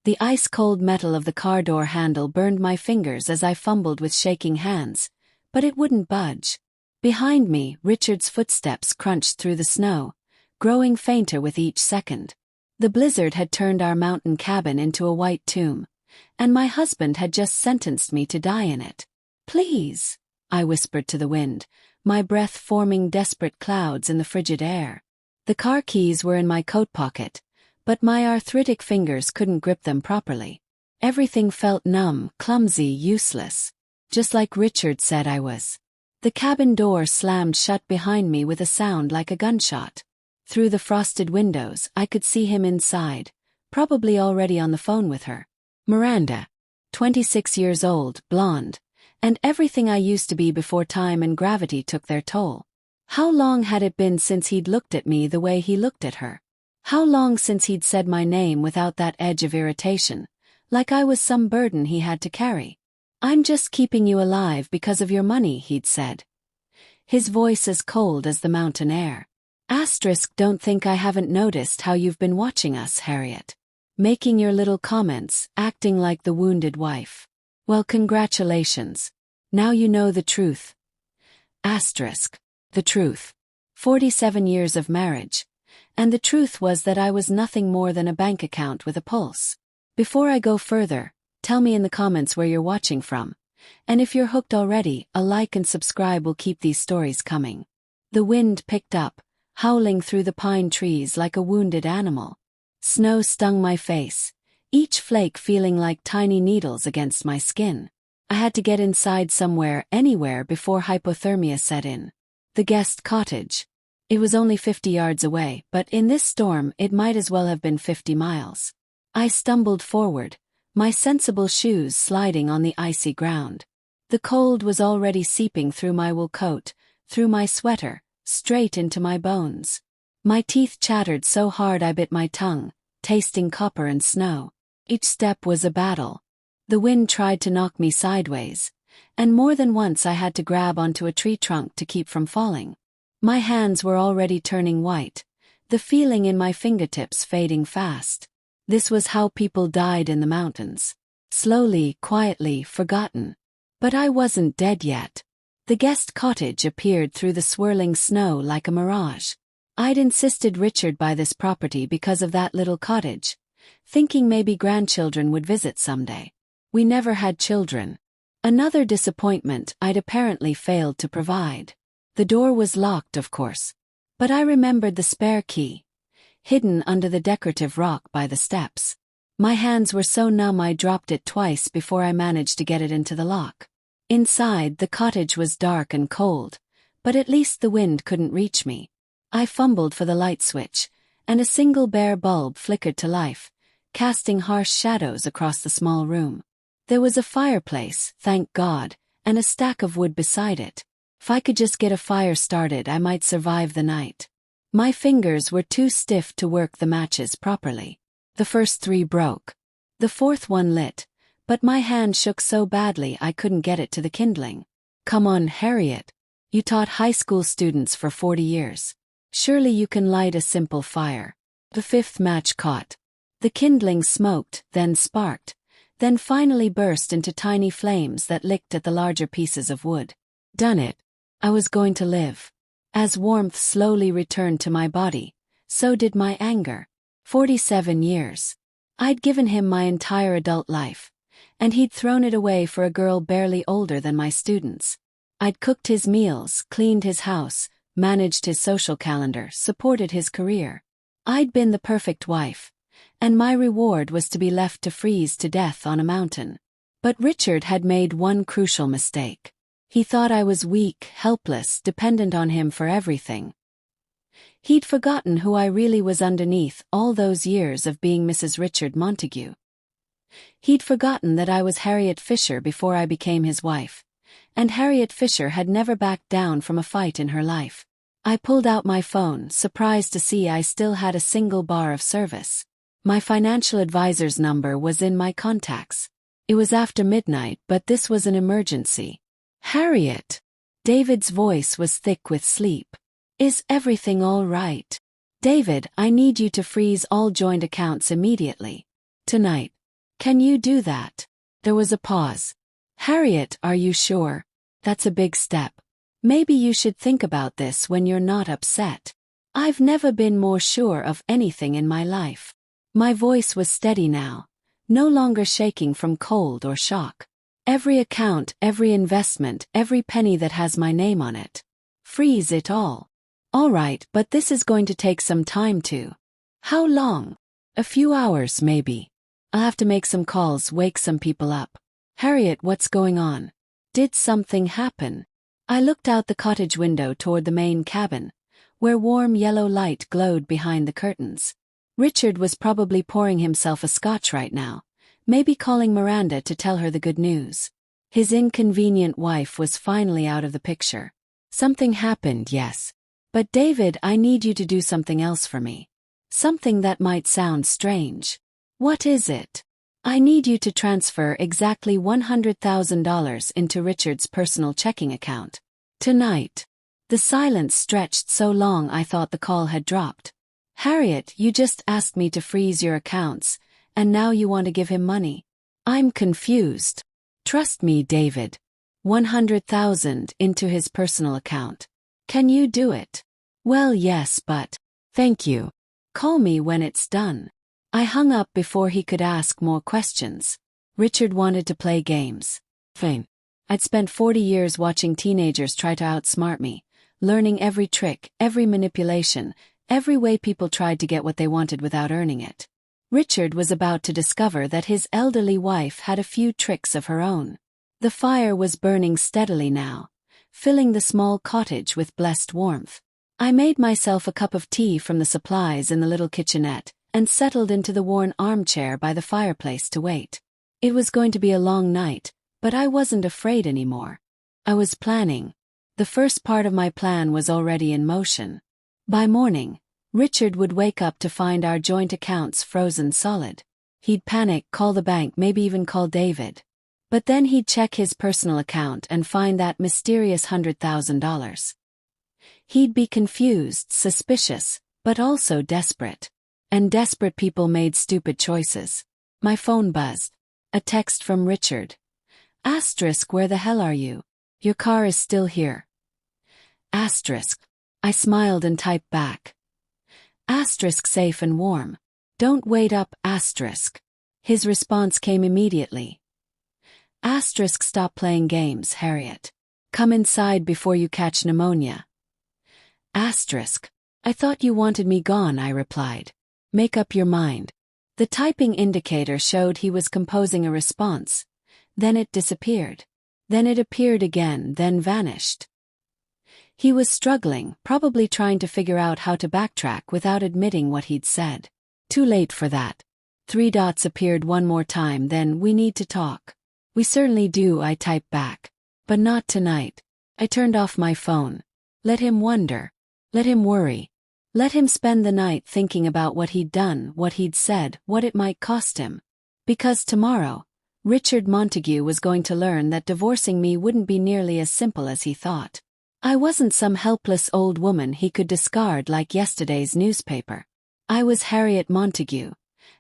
The ice-cold metal of the car door handle burned my fingers as I fumbled with shaking hands, but it wouldn't budge. Behind me, Richard's footsteps crunched through the snow, growing fainter with each second. The blizzard had turned our mountain cabin into a white tomb, and my husband had just sentenced me to die in it. "Please," I whispered to the wind, my breath forming desperate clouds in the frigid air. The car keys were in my coat pocket, but my arthritic fingers couldn't grip them properly. Everything felt numb, clumsy, useless, just like Richard said I was. The cabin door slammed shut behind me with a sound like a gunshot. Through the frosted windows, I could see him inside, probably already on the phone with her. Miranda, 26 years old, blonde, and everything I used to be before time and gravity took their toll. How long had it been since he'd looked at me the way he looked at her? How long since he'd said my name without that edge of irritation, like I was some burden he had to carry? "I'm just keeping you alive because of your money," he'd said. His voice as cold as the mountain air. Don't think I haven't noticed how you've been watching us, Harriet. Making your little comments, acting like the wounded wife. Well, congratulations. Now you know the truth. The truth. 47 years of marriage. And the truth was that I was nothing more than a bank account with a pulse. Before I go further, tell me in the comments where you're watching from. And if you're hooked already, a like and subscribe will keep these stories coming. The wind picked up, howling through the pine trees like a wounded animal. Snow stung my face, each flake feeling like tiny needles against my skin. I had to get inside somewhere, anywhere before hypothermia set in. The guest cottage. It was only 50 yards away, but in this storm it might as well have been 50 miles. I stumbled forward, my sensible shoes sliding on the icy ground. The cold was already seeping through my wool coat, through my sweater, straight into my bones. My teeth chattered so hard I bit my tongue, tasting copper and snow. Each step was a battle. The wind tried to knock me sideways, and more than once I had to grab onto a tree trunk to keep from falling. My hands were already turning white, the feeling in my fingertips fading fast. This was how people died in the mountains. Slowly, quietly, forgotten. But I wasn't dead yet. The guest cottage appeared through the swirling snow like a mirage. I'd insisted Richard buy this property because of that little cottage, thinking maybe grandchildren would visit someday. We never had children. Another disappointment I'd apparently failed to provide. The door was locked, of course, but I remembered the spare key, hidden under the decorative rock by the steps. My hands were so numb I dropped it twice before I managed to get it into the lock. Inside, the cottage was dark and cold, but at least the wind couldn't reach me. I fumbled for the light switch, and a single bare bulb flickered to life, casting harsh shadows across the small room. There was a fireplace, thank God, and a stack of wood beside it. If I could just get a fire started, I might survive the night. My fingers were too stiff to work the matches properly. The first 3 broke. The 4th one lit, but my hand shook so badly I couldn't get it to the kindling. "Come on, Harriet. You taught high school students for 40 years. Surely you can light a simple fire." The 5th match caught. The kindling smoked, then sparked, then finally burst into tiny flames that licked at the larger pieces of wood. Done it. I was going to live. As warmth slowly returned to my body, so did my anger. 47 years. I'd given him my entire adult life, and he'd thrown it away for a girl barely older than my students. I'd cooked his meals, cleaned his house, managed his social calendar, supported his career. I'd been the perfect wife, and my reward was to be left to freeze to death on a mountain. But Richard had made one crucial mistake. He thought I was weak, helpless, dependent on him for everything. He'd forgotten who I really was underneath all those years of being Mrs. Richard Montague. He'd forgotten that I was Harriet Fisher before I became his wife, and Harriet Fisher had never backed down from a fight in her life. I pulled out my phone, surprised to see I still had a single bar of service. My financial advisor's number was in my contacts. It was after midnight, but this was an emergency. "Harriet." David's voice was thick with sleep. "Is everything all right?" "David, I need you to freeze all joint accounts immediately. Tonight." Can you do that? There was a pause. Harriet, are you sure? That's a big step. Maybe you should think about this when you're not upset. I've never been more sure of anything in my life. My voice was steady now, no longer shaking from cold or shock. Every account, every investment, every penny that has my name on it. Freeze it all. All right, but this is going to take some time too. How long? A few hours, maybe. I'll have to make some calls, wake some people up. Harriet, what's going on? Did something happen? I looked out the cottage window toward the main cabin, where warm yellow light glowed behind the curtains. Richard was probably pouring himself a scotch right now, maybe calling Miranda to tell her the good news. His inconvenient wife was finally out of the picture. Something happened, yes. But David, I need you to do something else for me. Something that might sound strange. What is it? I need you to transfer exactly $100,000 into Richard's personal checking account. Tonight. The silence stretched so long I thought the call had dropped. Harriet, you just asked me to freeze your accounts, and now you want to give him money. I'm confused. Trust me, David. $100,000 into his personal account. Can you do it? Well, yes, but... Thank you. Call me when it's done. I hung up before he could ask more questions. Richard wanted to play games. Fine. I'd spent 40 years watching teenagers try to outsmart me, learning every trick, every manipulation, every way people tried to get what they wanted without earning it. Richard was about to discover that his elderly wife had a few tricks of her own. The fire was burning steadily now, filling the small cottage with blessed warmth. I made myself a cup of tea from the supplies in the little kitchenette, and settled into the worn armchair by the fireplace to wait. It was going to be a long night, but I wasn't afraid anymore. I was planning. The first part of my plan was already in motion. By morning, Richard would wake up to find our joint accounts frozen solid. He'd panic, call the bank, maybe even call David. But then he'd check his personal account and find that mysterious $100,000. He'd be confused, suspicious, but also desperate. And desperate people made stupid choices. My phone buzzed. A text from Richard. Asterisk, where the hell are you? Your car is still here. Asterisk. I smiled and typed back. Asterisk, safe and warm. Don't wait up, asterisk. His response came immediately. Asterisk, stop playing games, Harriet. Come inside before you catch pneumonia. Asterisk. I thought you wanted me gone, I replied. Make up your mind. The typing indicator showed he was composing a response. Then it disappeared. Then it appeared again, then vanished. He was struggling, probably trying to figure out how to backtrack without admitting what he'd said. Too late for that. 3 dots appeared one more time, then we need to talk. We certainly do, I typed back. But not tonight. I turned off my phone. Let him wonder. Let him worry. Let him spend the night thinking about what he'd done, what he'd said, what it might cost him. Because tomorrow, Richard Montague was going to learn that divorcing me wouldn't be nearly as simple as he thought. I wasn't some helpless old woman he could discard like yesterday's newspaper. I was Harriet Montague,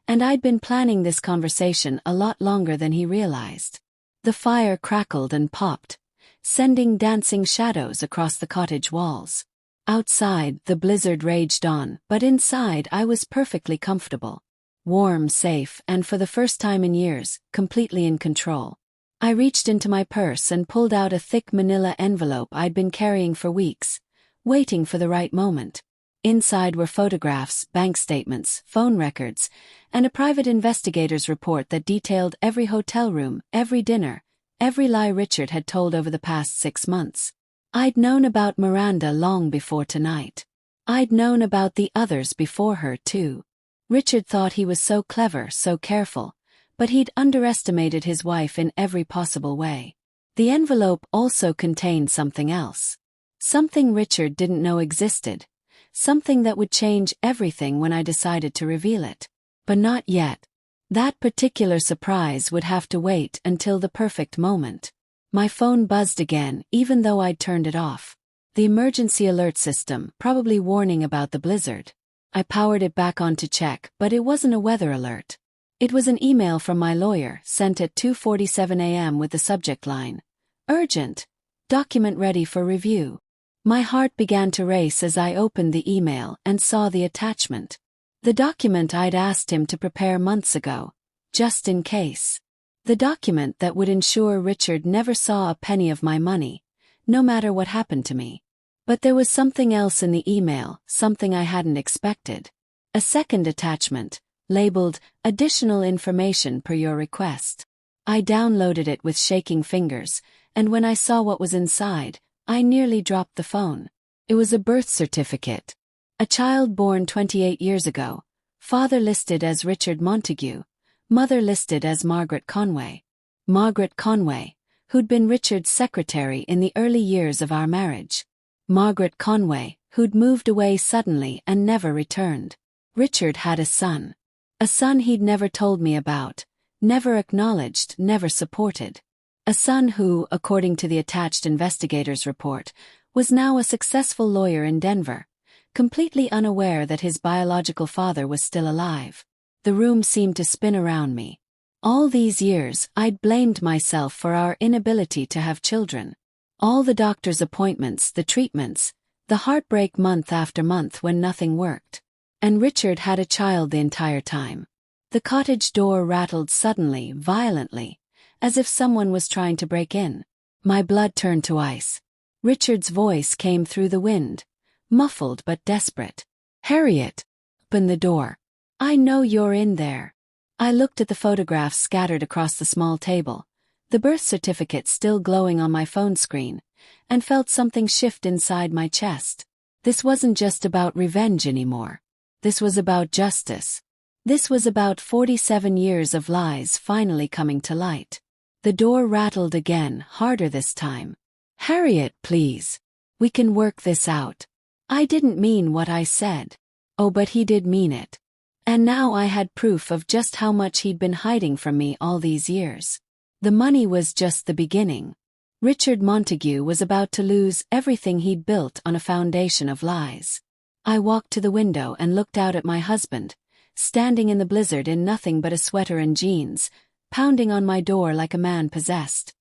and I'd been planning this conversation a lot longer than he realized. The fire crackled and popped, sending dancing shadows across the cottage walls. Outside, the blizzard raged on, but inside I was perfectly comfortable. Warm, safe, and for the first time in years, completely in control. I reached into my purse and pulled out a thick manila envelope I'd been carrying for weeks, waiting for the right moment. Inside were photographs, bank statements, phone records, and a private investigator's report that detailed every hotel room, every dinner, every lie Richard had told over the past 6 months. I'd known about Miranda long before tonight. I'd known about the others before her, too. Richard thought he was so clever, so careful, but he'd underestimated his wife in every possible way. The envelope also contained something else. Something Richard didn't know existed. Something that would change everything when I decided to reveal it. But not yet. That particular surprise would have to wait until the perfect moment. My phone buzzed again, even though I'd turned it off. The emergency alert system, probably warning about the blizzard. I powered it back on to check, but it wasn't a weather alert. It was an email from my lawyer, sent at 2:47 a.m. with the subject line, "Urgent. Document ready for review." My heart began to race as I opened the email and saw the attachment. The document I'd asked him to prepare months ago, just in case. The document that would ensure Richard never saw a penny of my money, no matter what happened to me. But there was something else in the email, something I hadn't expected. A second attachment, labeled, "Additional information per your request." I downloaded it with shaking fingers, and when I saw what was inside, I nearly dropped the phone. It was a birth certificate. A child born 28 years ago, father listed as Richard Montague, mother listed as Margaret Conway. Margaret Conway, who'd been Richard's secretary in the early years of our marriage. Margaret Conway, who'd moved away suddenly and never returned. Richard had a son. A son he'd never told me about, never acknowledged, never supported. A son who, according to the attached investigator's report, was now a successful lawyer in Denver, completely unaware that his biological father was still alive. The room seemed to spin around me. All these years, I'd blamed myself for our inability to have children. All the doctor's appointments, the treatments, the heartbreak month after month when nothing worked. And Richard had a child the entire time. The cottage door rattled suddenly, violently, as if someone was trying to break in. My blood turned to ice. Richard's voice came through the wind, muffled but desperate. "Harriet, open the door. I know you're in there." I looked at the photographs scattered across the small table, the birth certificate still glowing on my phone screen, and felt something shift inside my chest. This wasn't just about revenge anymore. This was about justice. This was about 47 years of lies finally coming to light. The door rattled again, harder this time. "Harriet, please. We can work this out." I didn't mean what I said. Oh, but he did mean it. And now I had proof of just how much he'd been hiding from me all these years. The money was just the beginning. Richard Montague was about to lose everything he'd built on a foundation of lies. I walked to the window and looked out at my husband, standing in the blizzard in nothing but a sweater and jeans, pounding on my door like a man possessed.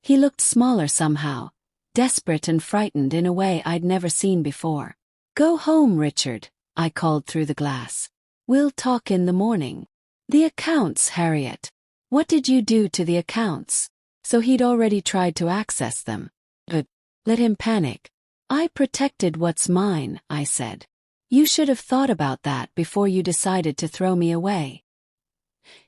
He looked smaller somehow, desperate and frightened in a way I'd never seen before. "Go home, Richard," I called through the glass. "We'll talk in the morning." "The accounts, Harriet. What did you do to the accounts?" So he'd already tried to access them. But let him panic. "I protected what's mine," I said. "You should have thought about that before you decided to throw me away."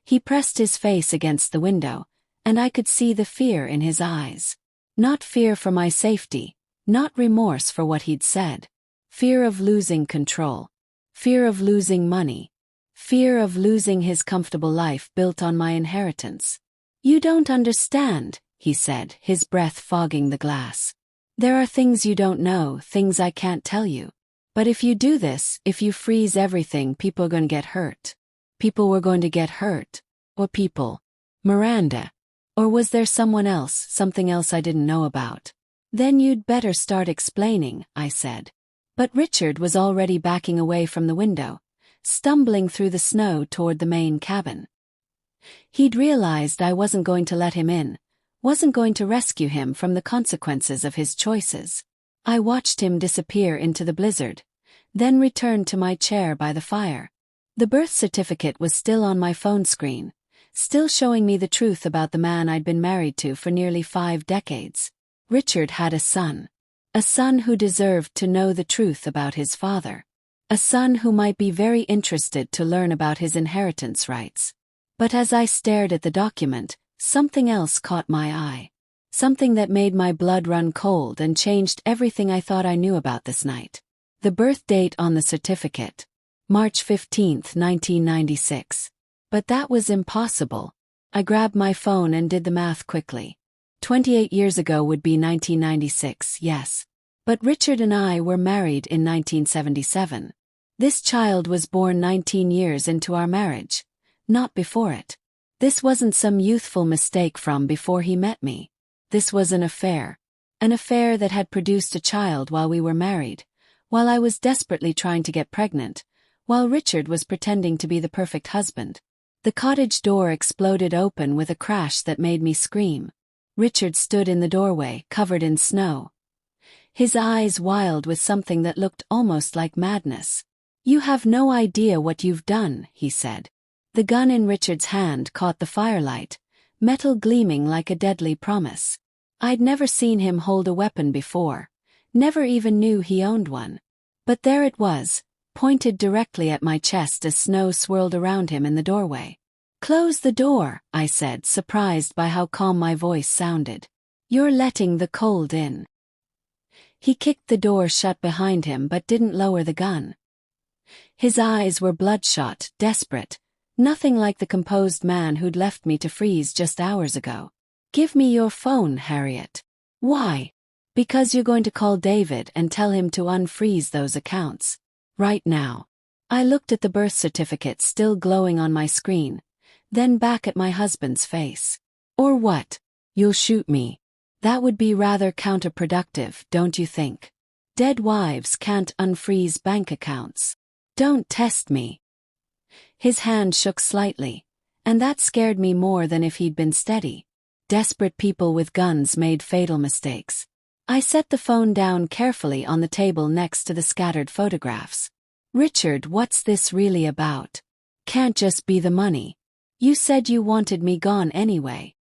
He pressed his face against the window, and I could see the fear in his eyes. Not fear for my safety, not remorse for what he'd said. Fear of losing control. Fear of losing money. Fear of losing his comfortable life built on my inheritance. "You don't understand," he said, his breath fogging the glass. "There are things you don't know, things I can't tell you. But if you do this, if you freeze everything, people are going to get hurt. People were going to get hurt. Or people. Miranda. Or was there someone else, something else I didn't know about?" "Then you'd better start explaining," I said. But Richard was already backing away from the window, stumbling through the snow toward the main cabin. He'd realized I wasn't going to let him in, wasn't going to rescue him from the consequences of his choices. I watched him disappear into the blizzard, then returned to my chair by the fire. The birth certificate was still on my phone screen, still showing me the truth about the man I'd been married to for nearly 5 decades. Richard had a son. A son who deserved to know the truth about his father. A son who might be very interested to learn about his inheritance rights. But as I stared at the document, something else caught my eye. Something that made my blood run cold and changed everything I thought I knew about this night. The birth date on the certificate. March 15, 1996. But that was impossible. I grabbed my phone and did the math quickly. 28 years ago would be 1996, yes. But Richard and I were married in 1977. This child was born 19 years into our marriage, not before it. This wasn't some youthful mistake from before he met me. This was an affair. An affair that had produced a child while we were married, while I was desperately trying to get pregnant, while Richard was pretending to be the perfect husband. The cottage door exploded open with a crash that made me scream. Richard stood in the doorway, covered in snow. His eyes wild with something that looked almost like madness. "You have no idea what you've done," he said. The gun in Richard's hand caught the firelight, metal gleaming like a deadly promise. I'd never seen him hold a weapon before, never even knew he owned one. But there it was, pointed directly at my chest as snow swirled around him in the doorway. "Close the door," I said, surprised by how calm my voice sounded. "You're letting the cold in." He kicked the door shut behind him but didn't lower the gun. His eyes were bloodshot, desperate, nothing like the composed man who'd left me to freeze just hours ago. "Give me your phone, Harriet." "Why?" "Because you're going to call David and tell him to unfreeze those accounts. Right now." I looked at the birth certificate still glowing on my screen, then back at my husband's face. "Or what? You'll shoot me?" "That would be rather counterproductive, don't you think? Dead wives can't unfreeze bank accounts." "Don't test me." His hand shook slightly, and that scared me more than if he'd been steady. Desperate people with guns made fatal mistakes. I set the phone down carefully on the table next to the scattered photographs. "Richard, what's this really about? Can't just be the money. You said you wanted me gone anyway."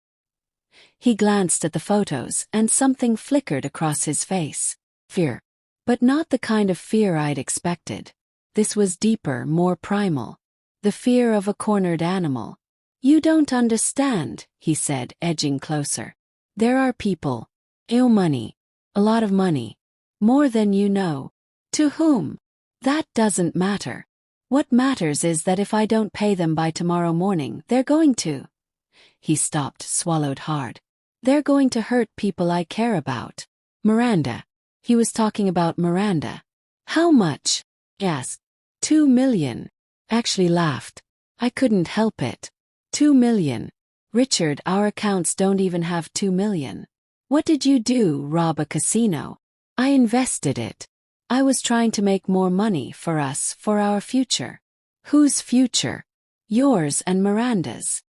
He glanced at the photos and something flickered across his face. Fear. But not the kind of fear I'd expected. This was deeper, more primal. The fear of a cornered animal. "You don't understand," he said, edging closer. "There are people. Owe money. A lot of money. More than you know. To whom? That doesn't matter. What matters is that if I don't pay them by tomorrow morning, they're going to." He stopped, swallowed hard. "They're going to hurt people I care about. Miranda." He was talking about Miranda. "How much?" asked. 2 million. Actually laughed. I couldn't help it. 2 million. "Richard, our accounts don't even have 2 million. What did you do, rob a casino?" "I invested it. I was trying to make more money for us, for our future." "Whose future?" "Yours and Miranda's."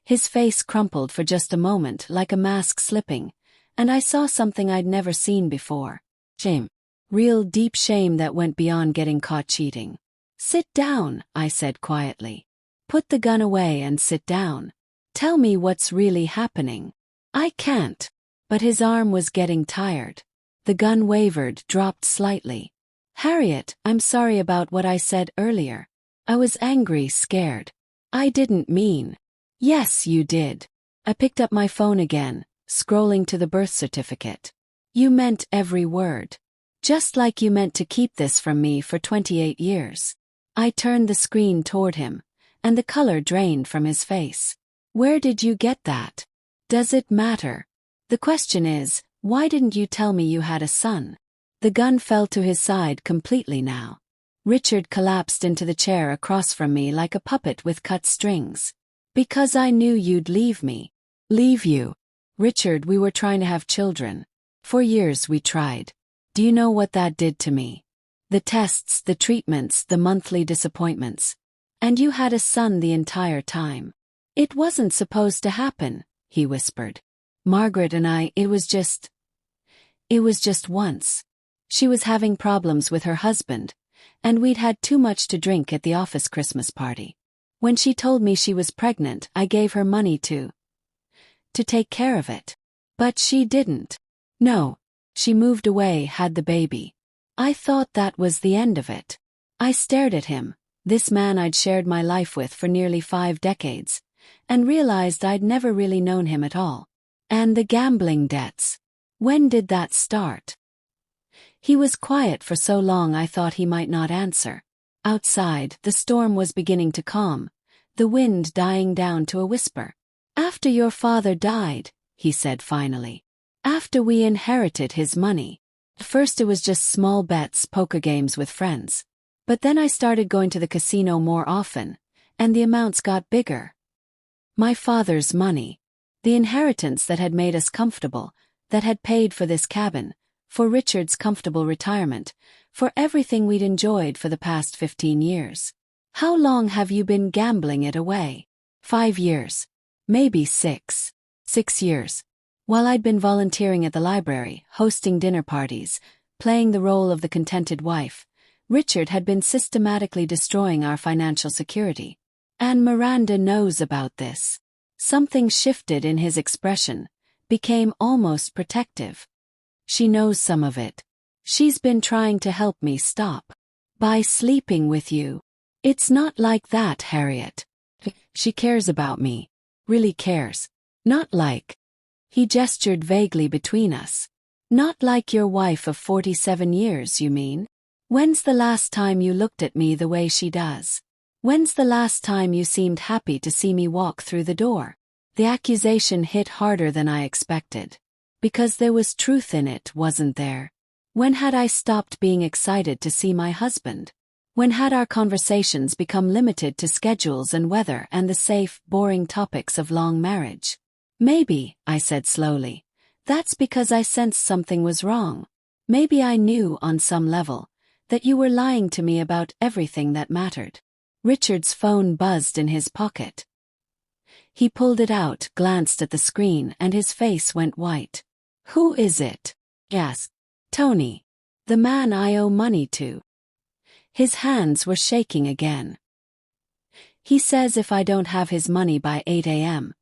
His face crumpled for just a moment like a mask slipping, and I saw something I'd never seen before. Shame. Real deep shame that went beyond getting caught cheating. "Sit down," I said quietly. "Put the gun away and sit down. Tell me what's really happening." "I can't." But his arm was getting tired. The gun wavered, dropped slightly. "Harriet, I'm sorry about what I said earlier. I was angry, scared. I didn't mean." "Yes, you did." I picked up my phone again, scrolling to the birth certificate. "You meant every word. Just like you meant to keep this from me for 28 years. I turned the screen toward him, and the color drained from his face. "Where did you get that? Does it matter? The question is, why didn't you tell me you had a son?" The gun fell to his side completely now. Richard collapsed into the chair across from me like a puppet with cut strings. "Because I knew you'd leave me." "Leave you?" "Richard, we were trying to have children. For years we tried. Do you know what that did to me? The tests, the treatments, the monthly disappointments. And you had a son the entire time." "It wasn't supposed to happen," he whispered. "Margaret and I, it was just once. She was having problems with her husband, and we'd had too much to drink at the office Christmas party. When she told me she was pregnant, I gave her money to take care of it. But she didn't. No. She moved away, had the baby. I thought that was the end of it." I stared at him, this man I'd shared my life with for nearly 5 decades, and realized I'd never really known him at all. "And the gambling debts. When did that start?" He was quiet for so long I thought he might not answer. Outside, the storm was beginning to calm, the wind dying down to a whisper. "After your father died," he said finally. "After we inherited his money. At first it was just small bets, poker games with friends. But then I started going to the casino more often, and the amounts got bigger. My father's money. The inheritance that had made us comfortable, that had paid for this cabin, for Richard's comfortable retirement, for everything we'd enjoyed for the past 15 years. How long have you been gambling it away? 5 years. Maybe 6. 6 years. While I'd been volunteering at the library, hosting dinner parties, playing the role of the contented wife, Richard had been systematically destroying our financial security. And Miranda knows about this. Something shifted in his expression, became almost protective. She knows some of it. She's been trying to help me stop. By sleeping with you. It's not like that, Harriet. She cares about me. Really cares. Not like. He gestured vaguely between us. Not like your wife of 47 years, you mean? When's the last time you looked at me the way she does? When's the last time you seemed happy to see me walk through the door? The accusation hit harder than I expected. Because there was truth in it, wasn't there? When had I stopped being excited to see my husband? When had our conversations become limited to schedules and weather and the safe, boring topics of long marriage? Maybe, I said slowly, that's because I sensed something was wrong. Maybe I knew, on some level, that you were lying to me about everything that mattered. Richard's phone buzzed in his pocket. He pulled it out, glanced at the screen, and his face went white. Who is it? Asked. Tony. The man I owe money to. His hands were shaking again. He says if I don't have his money by 8 a.m.,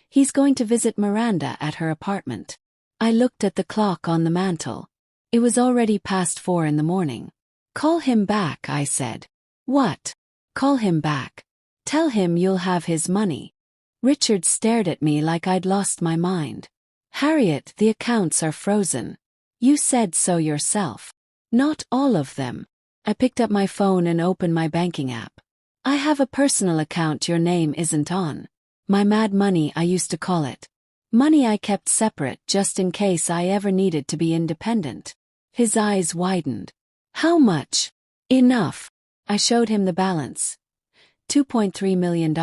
he's going to visit Miranda at her apartment. I looked at the clock on the mantel. It was already past 4 in the morning. Call him back, I said. What? Call him back. Tell him you'll have his money. Richard stared at me like I'd lost my mind. Harriet, the accounts are frozen. You said so yourself. Not all of them. I picked up my phone and opened my banking app. I have a personal account your name isn't on. My mad money, I used to call it. Money I kept separate just in case I ever needed to be independent. His eyes widened. How much? Enough. I showed him the balance. $2.3 million.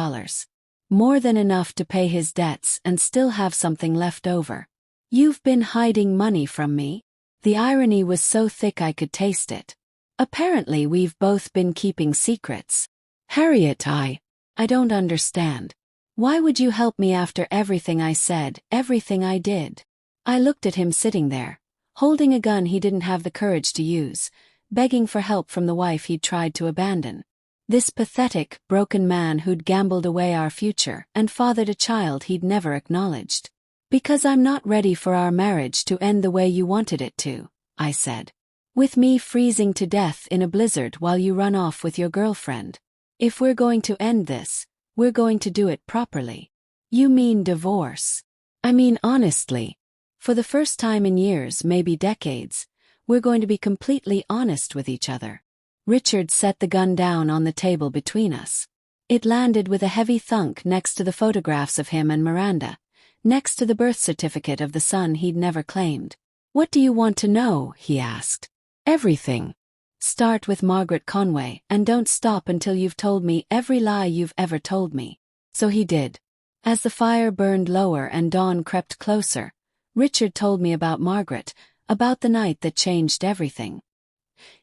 More than enough to pay his debts and still have something left over. You've been hiding money from me? The irony was so thick I could taste it. Apparently we've both been keeping secrets. Harriet, I don't understand. Why would you help me after everything I said, everything I did? I looked at him sitting there, holding a gun he didn't have the courage to use, begging for help from the wife he'd tried to abandon. This pathetic, broken man who'd gambled away our future and fathered a child he'd never acknowledged. Because I'm not ready for our marriage to end the way you wanted it to, I said. With me freezing to death in a blizzard while you run off with your girlfriend. If we're going to end this, we're going to do it properly. You mean divorce? I mean honestly. For the first time in years, maybe decades, we're going to be completely honest with each other. Richard set the gun down on the table between us. It landed with a heavy thunk next to the photographs of him and Miranda, next to the birth certificate of the son he'd never claimed. What do you want to know? He asked. Everything. Start with Margaret Conway and don't stop until you've told me every lie you've ever told me. So he did. As the fire burned lower and dawn crept closer, Richard told me about Margaret, about the night that changed everything.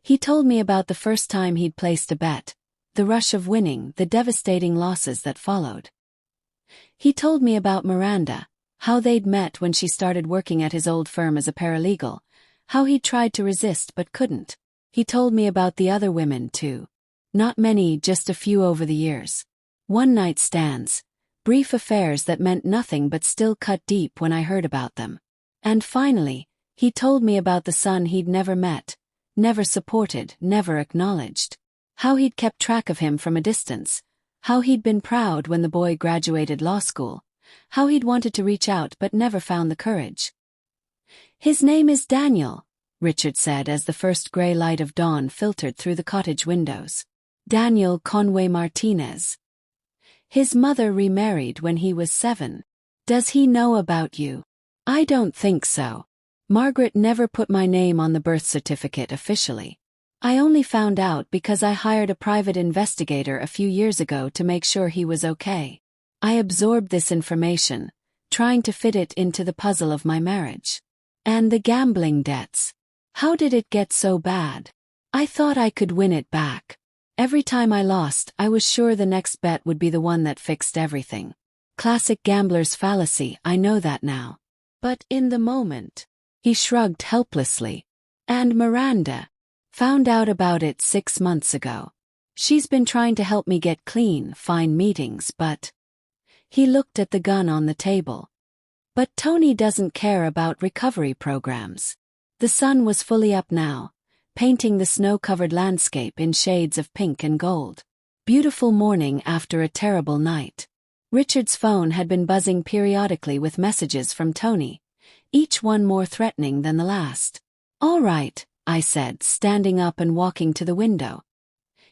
He told me about the first time he'd placed a bet, the rush of winning, the devastating losses that followed. He told me about Miranda, how they'd met when she started working at his old firm as a paralegal, how he'd tried to resist but couldn't. He told me about the other women, too. Not many, just a few over the years. One-night stands, brief affairs that meant nothing but still cut deep when I heard about them. And finally, he told me about the son he'd never met, never supported, never acknowledged. How he'd kept track of him from a distance, how he'd been proud when the boy graduated law school, how he'd wanted to reach out but never found the courage. His name is Daniel, Richard said as the first gray light of dawn filtered through the cottage windows. Daniel Conway Martinez. His mother remarried when he was 7. Does he know about you? I don't think so. Margaret never put my name on the birth certificate officially. I only found out because I hired a private investigator a few years ago to make sure he was okay. I absorbed this information, trying to fit it into the puzzle of my marriage. And the gambling debts. How did it get so bad? I thought I could win it back. Every time I lost, I was sure the next bet would be the one that fixed everything. Classic gambler's fallacy, I know that now. But in the moment, he shrugged helplessly. And Miranda found out about it 6 months ago. She's been trying to help me get clean, find meetings, but... He looked at the gun on the table. But Tony doesn't care about recovery programs. The sun was fully up now, painting the snow-covered landscape in shades of pink and gold. Beautiful morning after a terrible night. Richard's phone had been buzzing periodically with messages from Tony, each one more threatening than the last. "All right," I said, standing up and walking to the window.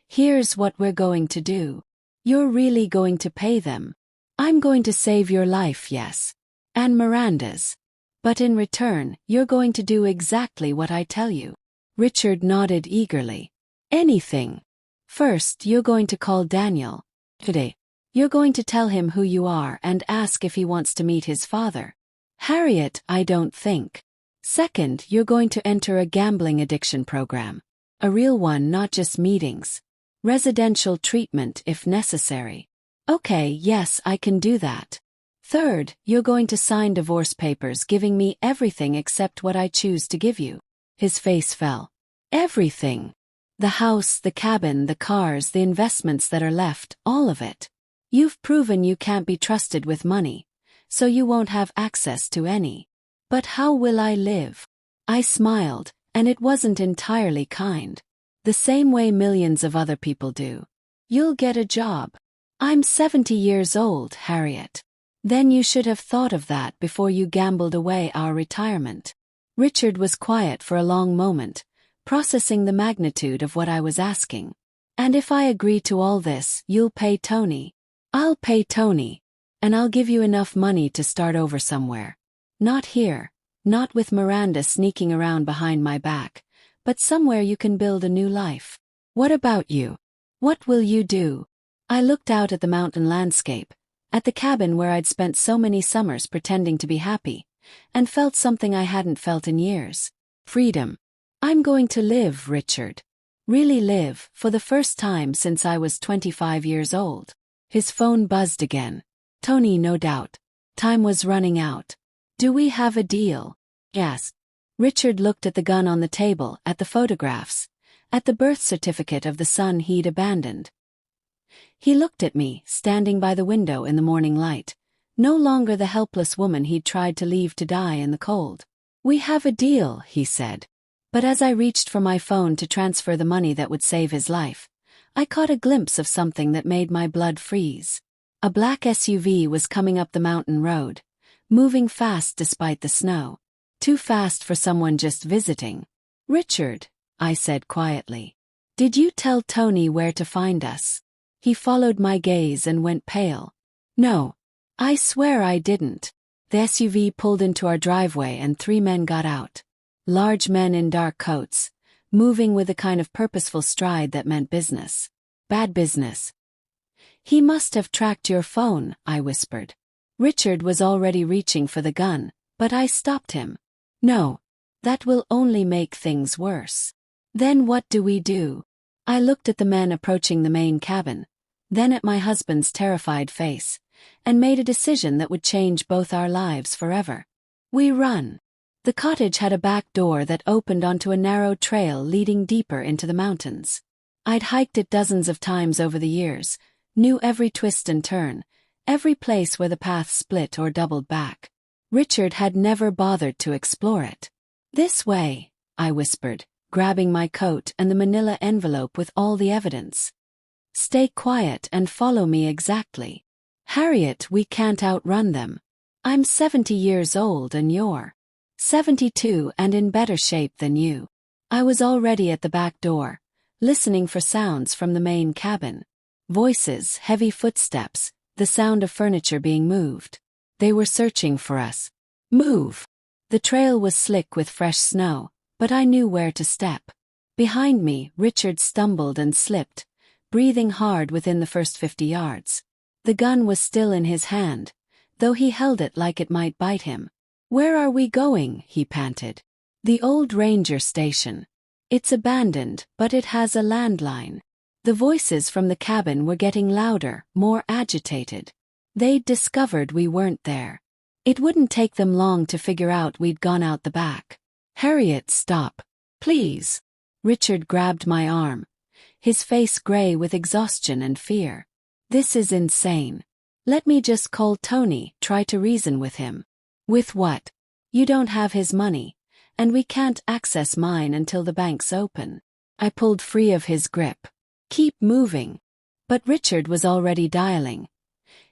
"Here's what we're going to do. You're really going to pay them. I'm going to save your life, yes. And Miranda's. But in return, you're going to do exactly what I tell you." Richard nodded eagerly. "Anything. First, you're going to call Daniel. Today. You're going to tell him who you are and ask if he wants to meet his father. Harriet, I don't think. Second, you're going to enter a gambling addiction program. A real one, not just meetings. Residential treatment if necessary." "Okay, yes, I can do that." "Third, you're going to sign divorce papers giving me everything except what I choose to give you." His face fell. "Everything. The house, the cabin, the cars, the investments that are left, all of it. You've proven you can't be trusted with money, so you won't have access to any. But how will I live?" I smiled, and it wasn't entirely kind. "The same way millions of other people do. You'll get a job." "I'm 70 years old, Harriet." "Then you should have thought of that before you gambled away our retirement." Richard was quiet for a long moment, processing the magnitude of what I was asking. "And if I agree to all this, you'll pay Tony?" "I'll pay Tony. And I'll give you enough money to start over somewhere. Not here, not with Miranda sneaking around behind my back, but somewhere you can build a new life. What about you? What will you do?" I looked out at the mountain landscape, at the cabin where I'd spent so many summers pretending to be happy, and felt something I hadn't felt in years. Freedom. I'm going to live, Richard. Really live, for the first time since I was 25 years old. His phone buzzed again. Tony, no doubt. Time was running out. "Do we have a deal?" "Yes." Richard looked at the gun on the table, at the photographs, at the birth certificate of the son he'd abandoned. He looked at me, standing by the window in the morning light, no longer the helpless woman he'd tried to leave to die in the cold. "We have a deal," he said. But as I reached for my phone to transfer the money that would save his life, I caught a glimpse of something that made my blood freeze. A black SUV was coming up the mountain road, moving fast despite the snow. Too fast for someone just visiting. "Richard," I said quietly, "did you tell Tony where to find us?" He followed my gaze and went pale. "No. I swear I didn't." The SUV pulled into our driveway and 3 men got out. Large men in dark coats, moving with a kind of purposeful stride that meant business. Bad business. "He must have tracked your phone," I whispered. Richard was already reaching for the gun, but I stopped him. "No. That will only make things worse." "Then what do we do?" I looked at the men approaching the main cabin, then at my husband's terrified face, and made a decision that would change both our lives forever. "We run." The cottage had a back door that opened onto a narrow trail leading deeper into the mountains. I'd hiked it dozens of times over the years, knew every twist and turn, every place where the path split or doubled back. Richard had never bothered to explore it. "This way," I whispered, grabbing my coat and the manila envelope with all the evidence. "Stay quiet and follow me exactly. Harriet, we can't outrun them. I'm 70 years old and you're 72 and in better shape than you." I was already at the back door, listening for sounds from the main cabin. Voices, heavy footsteps, the sound of furniture being moved. They were searching for us. "Move!" The trail was slick with fresh snow, but I knew where to step. Behind me, Richard stumbled and slipped, breathing hard within the first 50 yards. The gun was still in his hand, though he held it like it might bite him. "Where are we going?" he panted. "The old ranger station. It's abandoned, but it has a landline." The voices from the cabin were getting louder, more agitated. They'd discovered we weren't there. It wouldn't take them long to figure out we'd gone out the back. Harriet, stop. Please. Richard grabbed my arm, his face gray with exhaustion and fear. This is insane. Let me just call Tony, try to reason with him. With what? You don't have his money, and we can't access mine until the bank's open. I pulled free of his grip. Keep moving. But Richard was already dialing,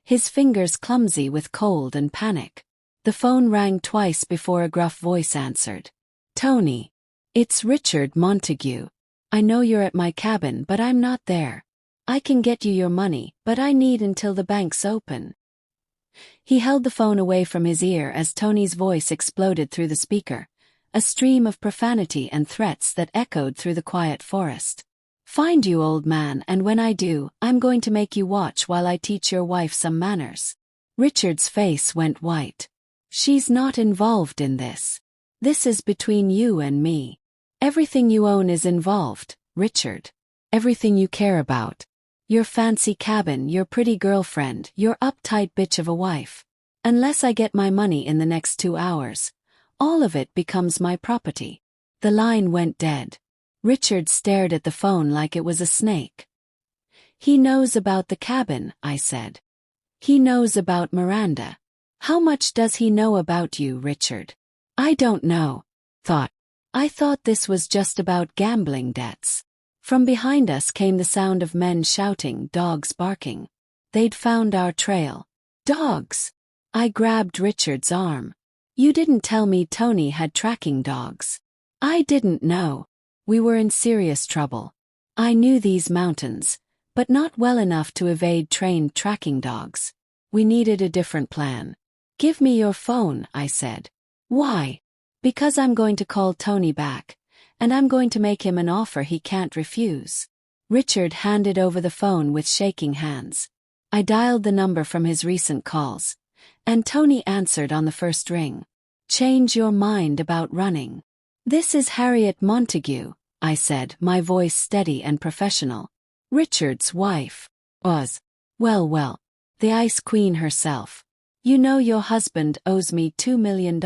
his fingers clumsy with cold and panic. The phone rang twice before a gruff voice answered. Tony. It's Richard Montague. I know you're at my cabin, but I'm not there. I can get you your money, but I need until the bank's open. He held the phone away from his ear as Tony's voice exploded through the speaker, a stream of profanity and threats that echoed through the quiet forest. Find you, old man, and when I do, I'm going to make you watch while I teach your wife some manners. Richard's face went white. She's not involved in this. This is between you and me. Everything you own is involved, Richard. Everything you care about. Your fancy cabin, your pretty girlfriend, your uptight bitch of a wife. Unless I get my money in the next 2 hours, all of it becomes my property. The line went dead. Richard stared at the phone like it was a snake. He knows about the cabin, I said. He knows about Miranda. How much does he know about you, Richard? I don't know. I thought this was just about gambling debts. From behind us came the sound of men shouting, dogs barking. They'd found our trail. Dogs! I grabbed Richard's arm. You didn't tell me Tony had tracking dogs. I didn't know. We were in serious trouble. I knew these mountains, but not well enough to evade trained tracking dogs. We needed a different plan. Give me your phone, I said. Why? Because I'm going to call Tony back, and I'm going to make him an offer he can't refuse. Richard handed over the phone with shaking hands. I dialed the number from his recent calls, and Tony answered on the first ring. Change your mind about running. This is Harriet Montague, I said, my voice steady and professional. Richard's wife. Well, the Ice Queen herself. You know your husband owes me $2 million.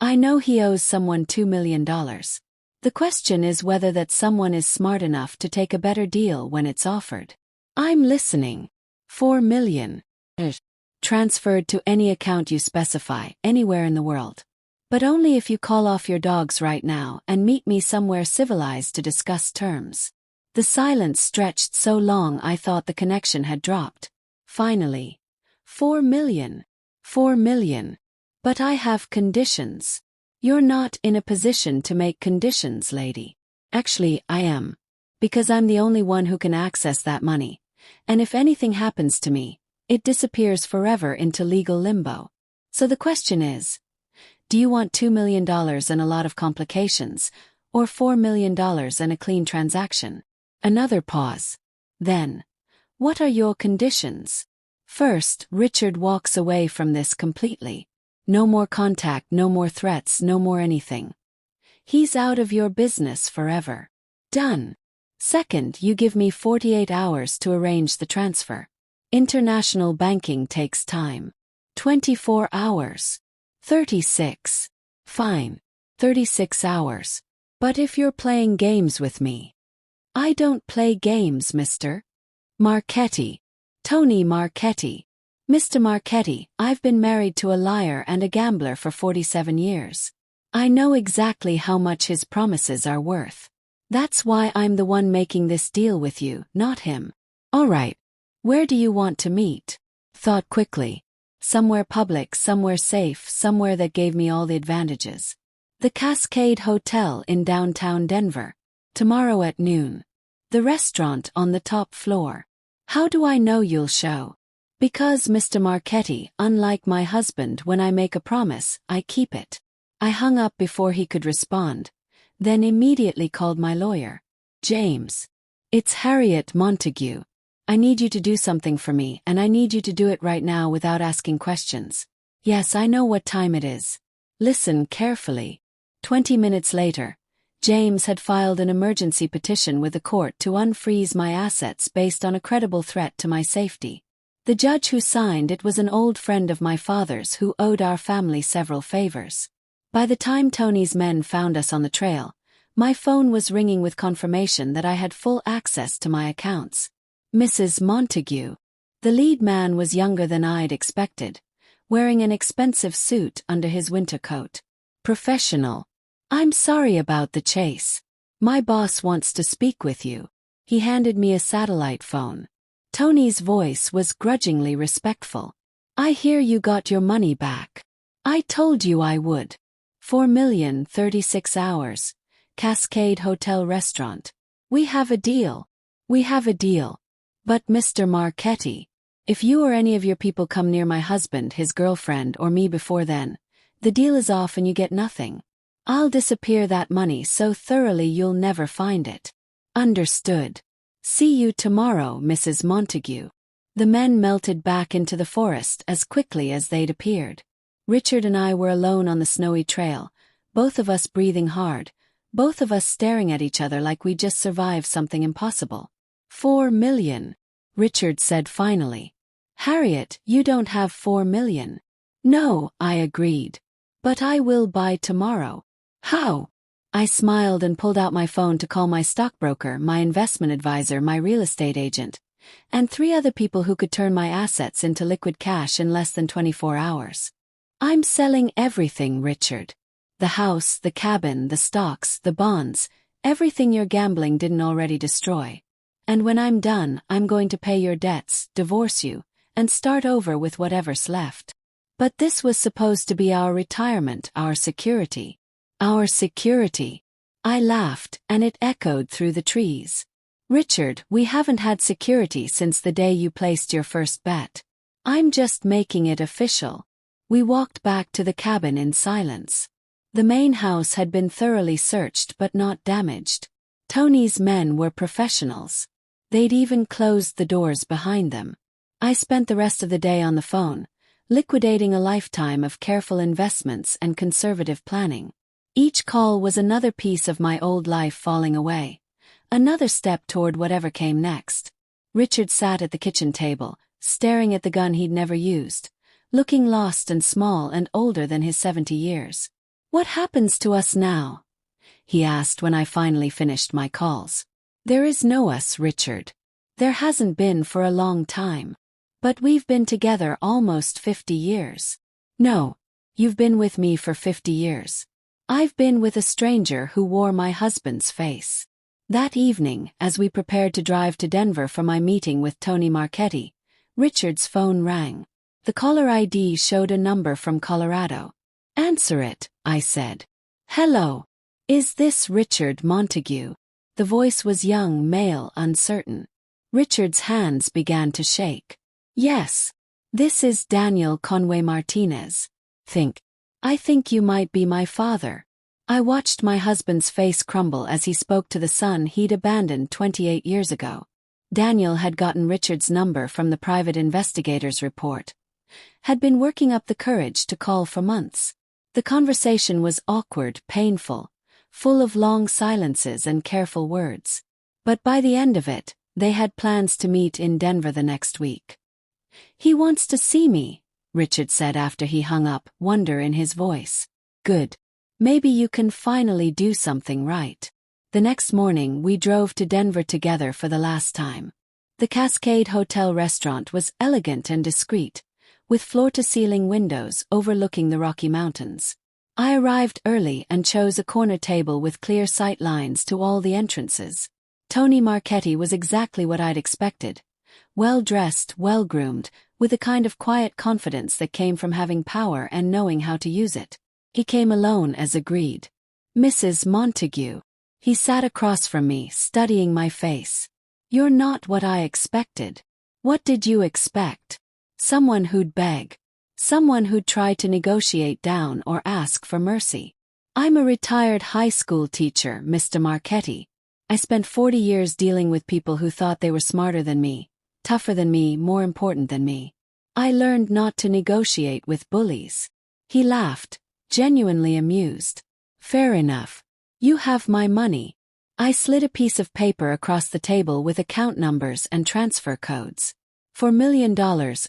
I know he owes someone $2 million. The question is whether that someone is smart enough to take a better deal when it's offered. I'm listening. $4 million. Transferred to any account you specify, anywhere in the world. But only if you call off your dogs right now and meet me somewhere civilized to discuss terms. The silence stretched so long I thought the connection had dropped. Finally. $4 million. $4 million. But I have conditions. You're not in a position to make conditions, lady. Actually, I am. Because I'm the only one who can access that money. And if anything happens to me, it disappears forever into legal limbo. So the question is, do you want $2 million and a lot of complications, or $4 million and a clean transaction? Another pause. Then, what are your conditions? First, Richard walks away from this completely. No more contact, no more threats, no more anything. He's out of your business forever. Done. Second, you give me 48 hours to arrange the transfer. International banking takes time. 24 hours. 36. Fine. 36 hours. But if you're playing games with me. I don't play games, Mr. Marchetti. Tony Marchetti. Mr. Marchetti, I've been married to a liar and a gambler for 47 years. I know exactly how much his promises are worth. That's why I'm the one making this deal with you, not him. All right. Where do you want to meet? Thought quickly. Somewhere public, somewhere safe, somewhere that gave me all the advantages. The Cascade Hotel in downtown Denver. Tomorrow at noon. The restaurant on the top floor. How do I know you'll show? Because, Mr. Marchetti, unlike my husband, when I make a promise, I keep it. I hung up before he could respond, then immediately called my lawyer. James. It's Harriet Montague. I need you to do something for me, and I need you to do it right now without asking questions. Yes, I know what time it is. Listen carefully. 20 minutes later. James had filed an emergency petition with the court to unfreeze my assets based on a credible threat to my safety. The judge who signed it was an old friend of my father's who owed our family several favors. By the time Tony's men found us on the trail, my phone was ringing with confirmation that I had full access to my accounts. Mrs. Montague. The lead man was younger than I'd expected, wearing an expensive suit under his winter coat. Professional. I'm sorry about the chase. My boss wants to speak with you. He handed me a satellite phone. Tony's voice was grudgingly respectful. I hear you got your money back. I told you I would. 4,036 hours. Cascade Hotel Restaurant. We have a deal. We have a deal. But Mr. Marchetti, if you or any of your people come near my husband, his girlfriend, or me before then, the deal is off and you get nothing. I'll disappear that money so thoroughly you'll never find it. Understood. See you tomorrow, Mrs. Montague. The men melted back into the forest as quickly as they'd appeared. Richard and I were alone on the snowy trail, both of us breathing hard, both of us staring at each other like we'd just survived something impossible. 4 million, Richard said finally. Harriet, you don't have 4 million. No, I agreed. But I will by tomorrow. How? I smiled and pulled out my phone to call my stockbroker, my investment advisor, my real estate agent, and 3 other people who could turn my assets into liquid cash in less than 24 hours. I'm selling everything, Richard. The house, the cabin, the stocks, the bonds, everything your gambling didn't already destroy. And when I'm done, I'm going to pay your debts, divorce you, and start over with whatever's left. But this was supposed to be our retirement, our security. Our security. I laughed, and it echoed through the trees. Richard, we haven't had security since the day you placed your first bet. I'm just making it official. We walked back to the cabin in silence. The main house had been thoroughly searched but not damaged. Tony's men were professionals. They'd even closed the doors behind them. I spent the rest of the day on the phone, liquidating a lifetime of careful investments and conservative planning. Each call was another piece of my old life falling away, another step toward whatever came next. Richard sat at the kitchen table, staring at the gun he'd never used, looking lost and small and older than his 70 years. What happens to us now? He asked when I finally finished my calls. There is no us, Richard. There hasn't been for a long time. But we've been together almost 50 years. No, you've been with me for 50 years. I've been with a stranger who wore my husband's face. That evening, as we prepared to drive to Denver for my meeting with Tony Marchetti, Richard's phone rang. The caller ID showed a number from Colorado. Answer it, I said. Hello. Is this Richard Montague? The voice was young, male, uncertain. Richard's hands began to shake. Yes. This is Daniel Conway Martinez. I think you might be my father. I watched my husband's face crumble as he spoke to the son he'd abandoned 28 years ago. Daniel had gotten Richard's number from the private investigator's report. Had been working up the courage to call for months. The conversation was awkward, painful, full of long silences and careful words. But by the end of it, they had plans to meet in Denver the next week. He wants to see me, Richard said after he hung up, wonder in his voice. Good. Maybe you can finally do something right. The next morning we drove to Denver together for the last time. The Cascade Hotel restaurant was elegant and discreet, with floor-to-ceiling windows overlooking the Rocky Mountains. I arrived early and chose a corner table with clear sight lines to all the entrances. Tony Marchetti was exactly what I'd expected. Well-dressed, well-groomed, with a kind of quiet confidence that came from having power and knowing how to use it. He came alone as agreed. Mrs. Montague. He sat across from me, studying my face. You're not what I expected. What did you expect? Someone who'd beg. Someone who'd try to negotiate down or ask for mercy. I'm a retired high school teacher, Mr. Marchetti. I spent 40 years dealing with people who thought they were smarter than me, tougher than me, more important than me. I learned not to negotiate with bullies. He laughed, genuinely amused. Fair enough. You have my money. I slid a piece of paper across the table with account numbers and transfer codes. $4 million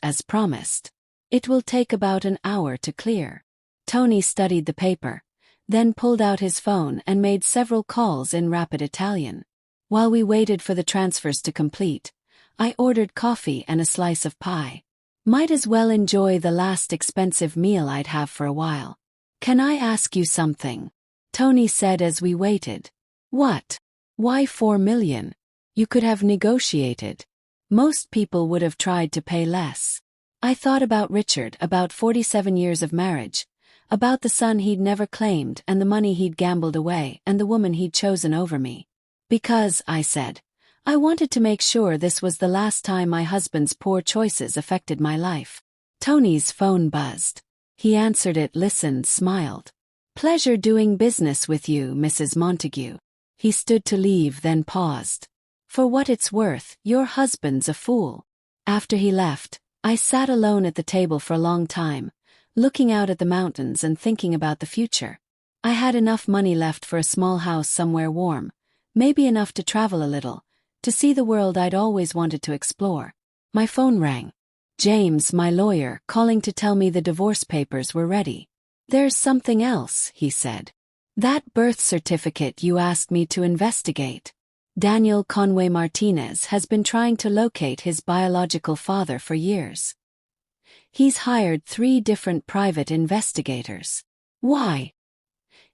as promised. It will take about an hour to clear. Tony studied the paper, then pulled out his phone and made several calls in rapid Italian. While we waited for the transfers to complete, I ordered coffee and a slice of pie. Might as well enjoy the last expensive meal I'd have for a while. Can I ask you something? Tony said as we waited. What? Why $4 million? You could have negotiated. Most people would have tried to pay less. I thought about Richard, about 47 years of marriage, about the son he'd never claimed and the money he'd gambled away and the woman he'd chosen over me. Because, I said, I wanted to make sure this was the last time my husband's poor choices affected my life. Tony's phone buzzed. He answered it, listened, smiled. Pleasure doing business with you, Mrs. Montague. He stood to leave, then paused. For what it's worth, your husband's a fool. After he left, I sat alone at the table for a long time, looking out at the mountains and thinking about the future. I had enough money left for a small house somewhere warm, maybe enough to travel a little, to see the world I'd always wanted to explore. My phone rang. James, my lawyer, calling to tell me the divorce papers were ready. There's something else, he said. That birth certificate you asked me to investigate. Daniel Conway Martinez has been trying to locate his biological father for years. He's hired 3 different private investigators. Why?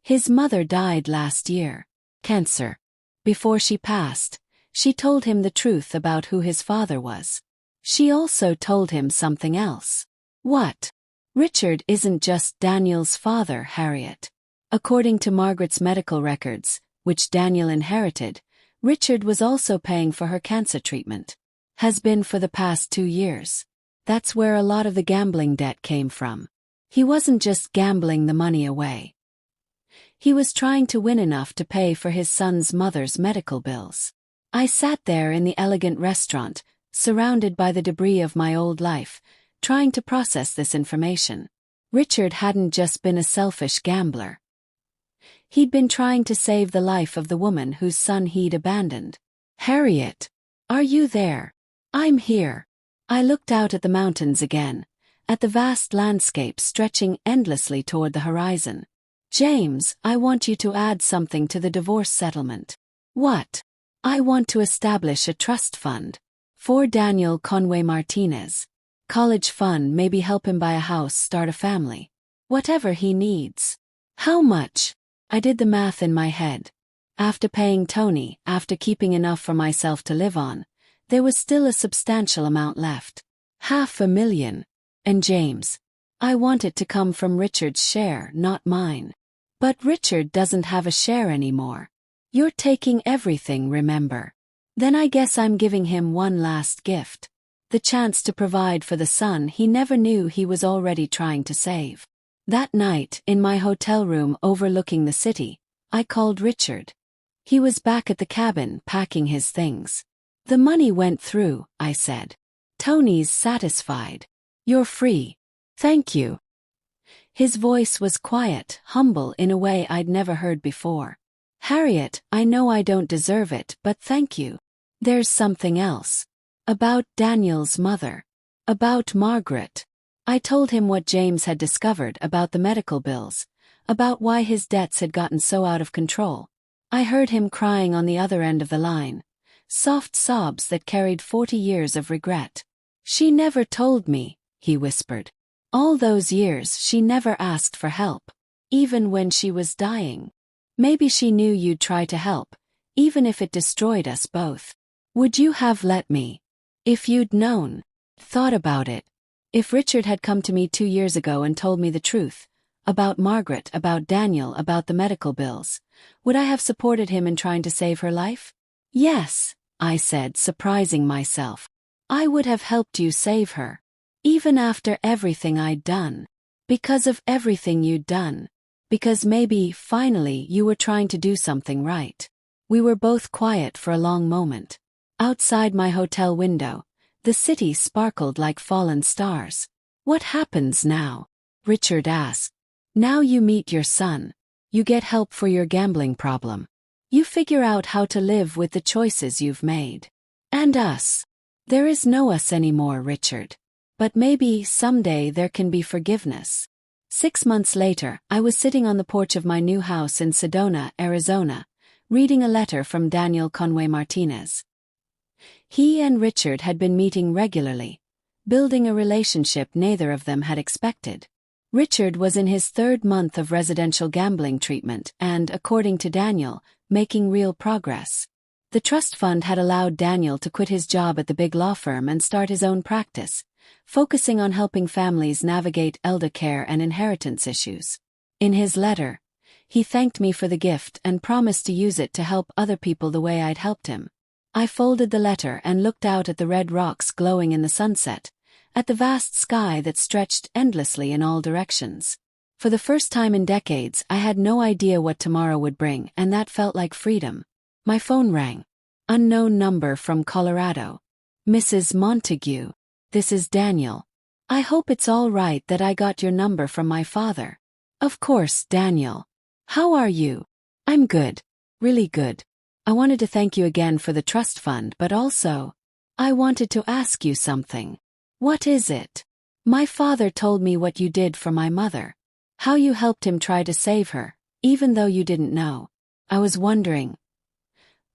His mother died last year. Cancer. Before she passed, she told him the truth about who his father was. She also told him something else. What? Richard isn't just Daniel's father, Harriet. According to Margaret's medical records, which Daniel inherited, Richard was also paying for her cancer treatment. Has been for the past 2 years. That's where a lot of the gambling debt came from. He wasn't just gambling the money away. He was trying to win enough to pay for his son's mother's medical bills. I sat there in the elegant restaurant, surrounded by the debris of my old life, trying to process this information. Richard hadn't just been a selfish gambler. He'd been trying to save the life of the woman whose son he'd abandoned. Harriet, are you there? I'm here. I looked out at the mountains again, at the vast landscape stretching endlessly toward the horizon. James, I want you to add something to the divorce settlement. What? I want to establish a trust fund. For Daniel Conway Martinez. College fund, maybe help him buy a house, start a family. Whatever he needs. How much? I did the math in my head. After paying Tony, after keeping enough for myself to live on, there was still a substantial amount left. $500,000. And James. I want it to come from Richard's share, not mine. But Richard doesn't have a share anymore. You're taking everything, remember? Then I guess I'm giving him one last gift. The chance to provide for the son he never knew he was already trying to save. That night, in my hotel room overlooking the city, I called Richard. He was back at the cabin, packing his things. The money went through, I said. Tony's satisfied. You're free. Thank you. His voice was quiet, humble in a way I'd never heard before. Harriet, I know I don't deserve it, but thank you. There's something else. About Daniel's mother. About Margaret. I told him what James had discovered about the medical bills, about why his debts had gotten so out of control. I heard him crying on the other end of the line. Soft sobs that carried 40 years of regret. She never told me, he whispered. All those years she never asked for help, even when she was dying. Maybe she knew you'd try to help, even if it destroyed us both. Would you have let me? If you'd known. Thought about it. If Richard had come to me 2 years ago and told me the truth, about Margaret, about Daniel, about the medical bills, would I have supported him in trying to save her life? Yes, I said, surprising myself. I would have helped you save her. Even after everything I'd done. Because of everything you'd done. Because maybe, finally, you were trying to do something right. We were both quiet for a long moment. Outside my hotel window, the city sparkled like fallen stars. What happens now? Richard asked. Now you meet your son. You get help for your gambling problem. You figure out how to live with the choices you've made. And us. There is no us anymore, Richard. But maybe someday there can be forgiveness. 6 months later, I was sitting on the porch of my new house in Sedona, Arizona, reading a letter from Daniel Conway Martinez. He and Richard had been meeting regularly, building a relationship neither of them had expected. Richard was in his 3rd month of residential gambling treatment and, according to Daniel, making real progress. The trust fund had allowed Daniel to quit his job at the big law firm and start his own practice, focusing on helping families navigate elder care and inheritance issues. In his letter, he thanked me for the gift and promised to use it to help other people the way I'd helped him. I folded the letter and looked out at the red rocks glowing in the sunset, at the vast sky that stretched endlessly in all directions. For the first time in decades, I had no idea what tomorrow would bring, and that felt like freedom. My phone rang. Unknown number from Colorado. Mrs. Montague. This is Daniel. I hope it's all right that I got your number from my father. Of course, Daniel. How are you? I'm good. Really good. I wanted to thank you again for the trust fund, but also, I wanted to ask you something. What is it? My father told me what you did for my mother. How you helped him try to save her, even though you didn't know. I was wondering,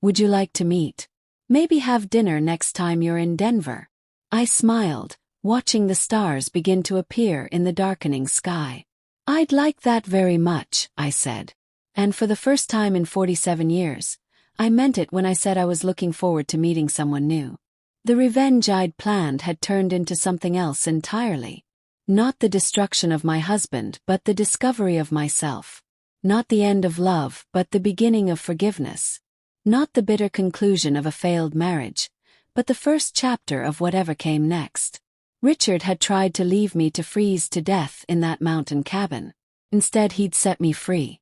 would you like to meet? Maybe have dinner next time you're in Denver. I smiled, watching the stars begin to appear in the darkening sky. I'd like that very much, I said. And for the first time in 47 years, I meant it when I said I was looking forward to meeting someone new. The revenge I'd planned had turned into something else entirely. Not the destruction of my husband, but the discovery of myself. Not the end of love, but the beginning of forgiveness. Not the bitter conclusion of a failed marriage, but the first chapter of whatever came next. Richard had tried to leave me to freeze to death in that mountain cabin. Instead, he'd set me free.